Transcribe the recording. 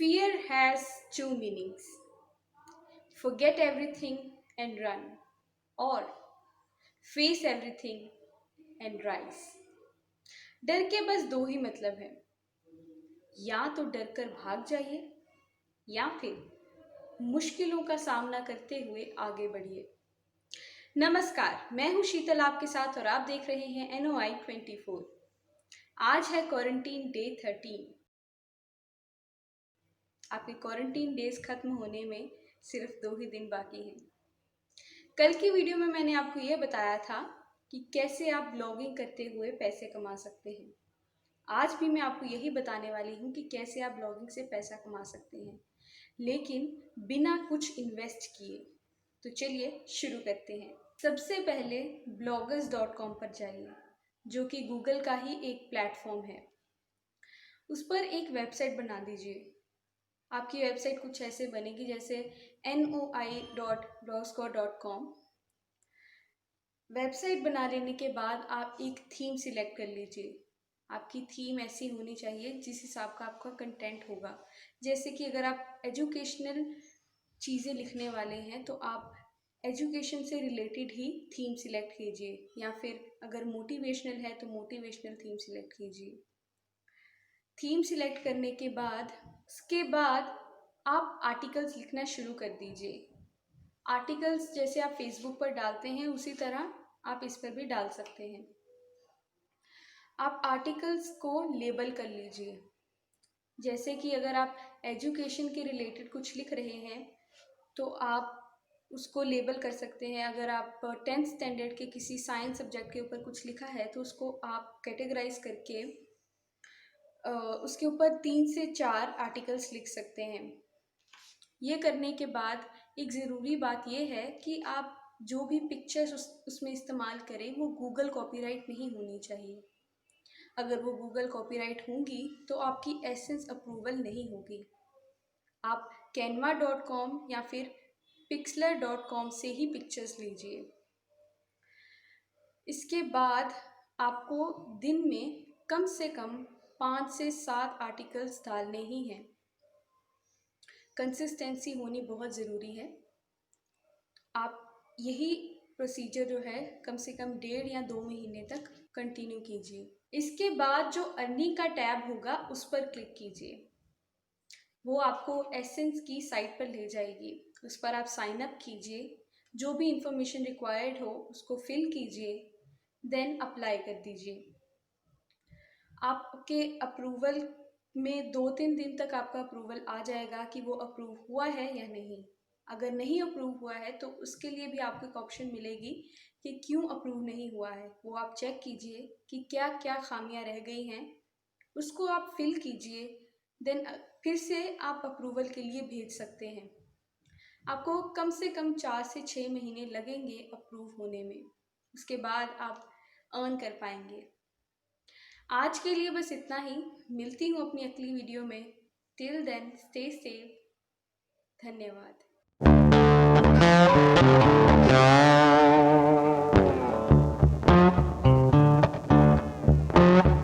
Fear has two meanings: forget everything and run, or face everything and rise. डर के बस दो ही मतलब है, या तो डर कर भाग जाइए या फिर मुश्किलों का सामना करते हुए आगे बढ़िए। नमस्कार, मैं हूं शीतल आपके साथ और आप देख रहे हैं NOI 24। आज है क्वारंटीन डे 13। आपके क्वारंटीन डेज खत्म होने में सिर्फ 2 ही दिन बाकी हैं। कल की वीडियो में मैंने आपको ये बताया था कि कैसे आप ब्लॉगिंग करते हुए पैसे कमा सकते हैं। आज भी मैं आपको यही बताने वाली हूँ कि कैसे आप ब्लॉगिंग से पैसा कमा सकते हैं, लेकिन बिना कुछ इन्वेस्ट किए। तो चलिए शुरू करते हैं। सबसे पहले bloggers.com पर जाइए, जो कि गूगल का ही एक प्लेटफॉर्म है। उस पर एक वेबसाइट बना दीजिए। आपकी वेबसाइट कुछ ऐसे बनेगी जैसे noi.blogspot.com। वेबसाइट बना लेने के बाद आप एक थीम सिलेक्ट कर लीजिए। आपकी थीम ऐसी होनी चाहिए जिस हिसाब का आपका कंटेंट होगा। जैसे कि अगर आप एजुकेशनल चीज़ें लिखने वाले हैं तो आप एजुकेशन से रिलेटेड ही थीम सिलेक्ट कीजिए, या फिर अगर मोटिवेशनल है तो मोटिवेशनल थीम सिलेक्ट कीजिए। थीम सिलेक्ट करने के बाद उसके बाद आप आर्टिकल्स लिखना शुरू कर दीजिए। आर्टिकल्स जैसे आप फेसबुक पर डालते हैं उसी तरह आप इस पर भी डाल सकते हैं। आप आर्टिकल्स को लेबल कर लीजिए। जैसे कि अगर आप एजुकेशन के रिलेटेड कुछ लिख रहे हैं तो आप उसको लेबल कर सकते हैं। अगर आप 10th स्टैंडर्ड के किसी साइंस सब्जेक्ट के ऊपर कुछ लिखा है तो उसको आप कैटेगराइज करके उसके ऊपर 3 से 4 आर्टिकल्स लिख सकते हैं। ये करने के बाद एक ज़रूरी बात यह है कि आप जो भी पिक्चर्स उसमें इस्तेमाल करें वो गूगल कॉपीराइट नहीं होनी चाहिए। अगर वो गूगल कॉपीराइट होंगी तो आपकी एसेंस अप्रूवल नहीं होगी। आप canva.com या फिर pixlr.com से ही पिक्चर्स लीजिए। इसके बाद आपको दिन में कम से कम 5 से 7 आर्टिकल्स डालने ही हैं। कंसिस्टेंसी होनी बहुत ज़रूरी है। आप यही प्रोसीजर जो है कम से कम 1.5 या 2 महीने तक कंटिन्यू कीजिए। इसके बाद जो अर्निंग का टैब होगा उस पर क्लिक कीजिए। वो आपको एसेंस की साइट पर ले जाएगी। उस पर आप साइन अप कीजिए, जो भी इंफॉर्मेशन रिक्वायर्ड हो उसको फिल कीजिए, देन अप्लाई कर दीजिए। आपके अप्रूवल में 2-3 दिन तक आपका अप्रूवल आ जाएगा कि वो अप्रूव हुआ है या नहीं। अगर नहीं अप्रूव हुआ है तो उसके लिए भी आपको एक ऑप्शन मिलेगी कि क्यों अप्रूव नहीं हुआ है। वो आप चेक कीजिए कि क्या क्या खामियां रह गई हैं, उसको आप फिल कीजिए, देन फिर से आप अप्रूवल के लिए भेज सकते हैं। आपको कम से कम 4 से 6 महीने लगेंगे अप्रूव होने में। उसके बाद आप अर्न कर पाएंगे। आज के लिए बस इतना ही। मिलती हूँ अपनी अगली वीडियो में। Till then stay safe. धन्यवाद।